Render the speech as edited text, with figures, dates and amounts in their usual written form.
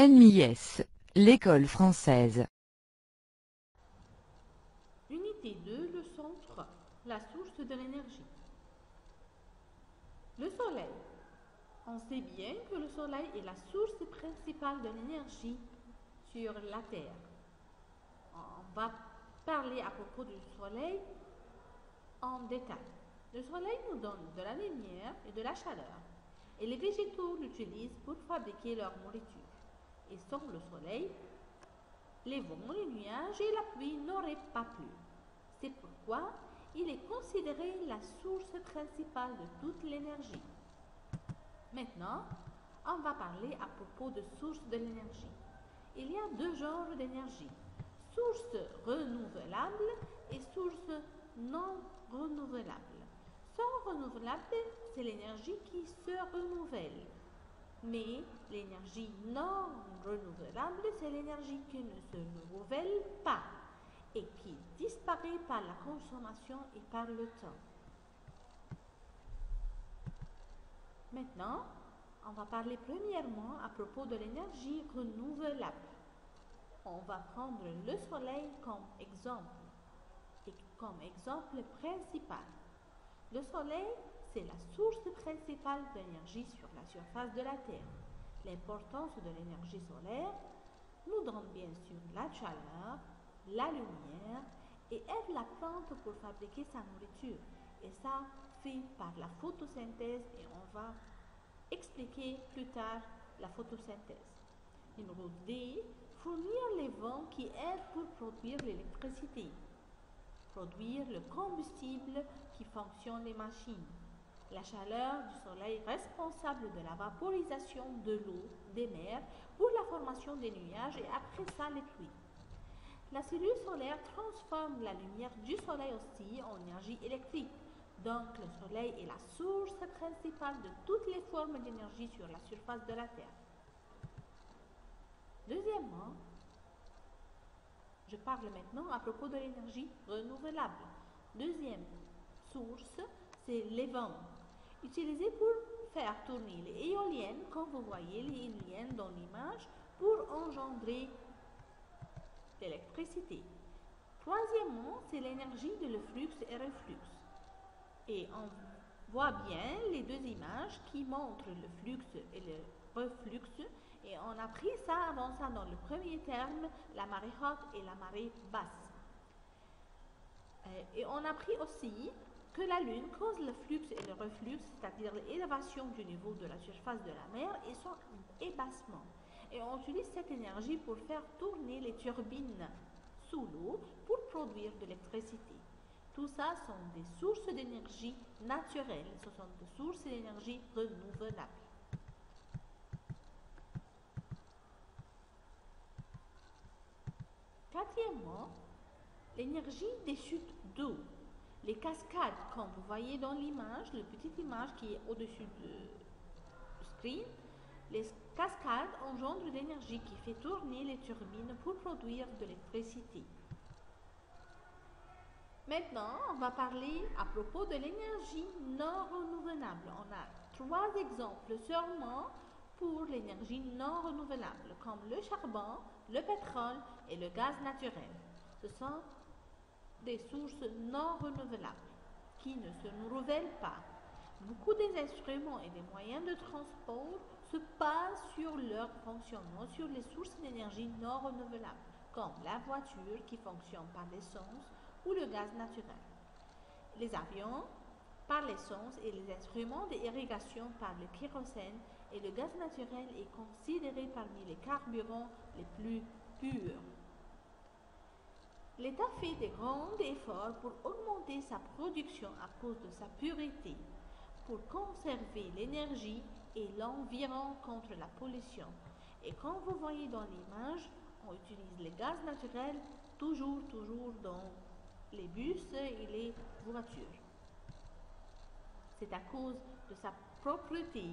LMIS, l'école française. Unité 2, leçon 3, la source de l'énergie. Le soleil. On sait bien que le soleil est la source principale de l'énergie sur la Terre. On va parler à propos du soleil en détail. Le soleil nous donne de la lumière et de la chaleur, et les végétaux l'utilisent pour fabriquer leur nourriture. Et sans le soleil, les vents, les nuages et la pluie n'auraient pas plu. C'est pourquoi il est considéré la source principale de toute l'énergie. Maintenant, on va parler à propos de sources de l'énergie. Il y a deux genres d'énergie, source renouvelable et source non renouvelable. Sans renouvelable, c'est l'énergie qui se renouvelle. Mais l'énergie non renouvelable, c'est l'énergie qui ne se renouvelle pas et qui disparaît par la consommation et par le temps. Maintenant, on va parler premièrement à propos de l'énergie renouvelable. On va prendre le soleil comme exemple et comme exemple principal. Le soleil, c'est la source principale d'énergie sur la surface de la Terre. L'importance de l'énergie solaire nous donne bien sûr la chaleur, la lumière et aide la plante pour fabriquer sa nourriture. Et ça fait par la photosynthèse et on va expliquer plus tard la photosynthèse. Numéro 2, fournir les vents qui aident pour produire l'électricité. Produire le combustible qui fonctionne les machines. La chaleur du soleil responsable de la vaporisation de l'eau des mers pour la formation des nuages et après ça les pluies. La cellule solaire transforme la lumière du soleil aussi en énergie électrique. Donc le soleil est la source principale de toutes les formes d'énergie sur la surface de la Terre. Deuxièmement, je parle maintenant à propos de l'énergie renouvelable. Deuxième source, c'est les vents, utilisés pour faire tourner les éoliennes, comme vous voyez les éoliennes dans l'image, pour engendrer l'électricité. Troisièmement, c'est l'énergie de le flux et reflux. Et on voit bien les deux images qui montrent le flux et le reflux. Et on a pris ça avant ça dans le premier terme, la marée haute et la marée basse. Et on a pris aussi que la Lune cause le flux et le reflux, c'est-à-dire l'élévation du niveau de la surface de la mer et son ébassement. Et on utilise cette énergie pour faire tourner les turbines sous l'eau pour produire de l'électricité. Tout ça sont des sources d'énergie naturelles, ce sont des sources d'énergie renouvelables. Quatrièmement, l'énergie des chutes d'eau. Les cascades, comme vous voyez dans l'image, la petite image qui est au-dessus du screen, les cascades engendrent de l'énergie qui fait tourner les turbines pour produire de l'électricité. Maintenant, on va parler à propos de l'énergie non renouvelable. On a trois exemples seulement pour l'énergie non renouvelable, comme le charbon, le pétrole et le gaz naturel. Ce sont des sources non renouvelables qui ne se renouvellent pas. Beaucoup des instruments et des moyens de transport se basent sur leur fonctionnement sur les sources d'énergie non renouvelables, comme la voiture qui fonctionne par l'essence ou le gaz naturel. Les avions par l'essence et les instruments d'irrigation par le kérosène et le gaz naturel est considéré parmi les carburants les plus purs. L'État fait de grands efforts pour augmenter sa production à cause de sa pureté, pour conserver l'énergie et l'environnement contre la pollution. Et comme vous voyez dans l'image, on utilise le gaz naturel toujours dans les bus et les voitures. C'est à cause de sa propreté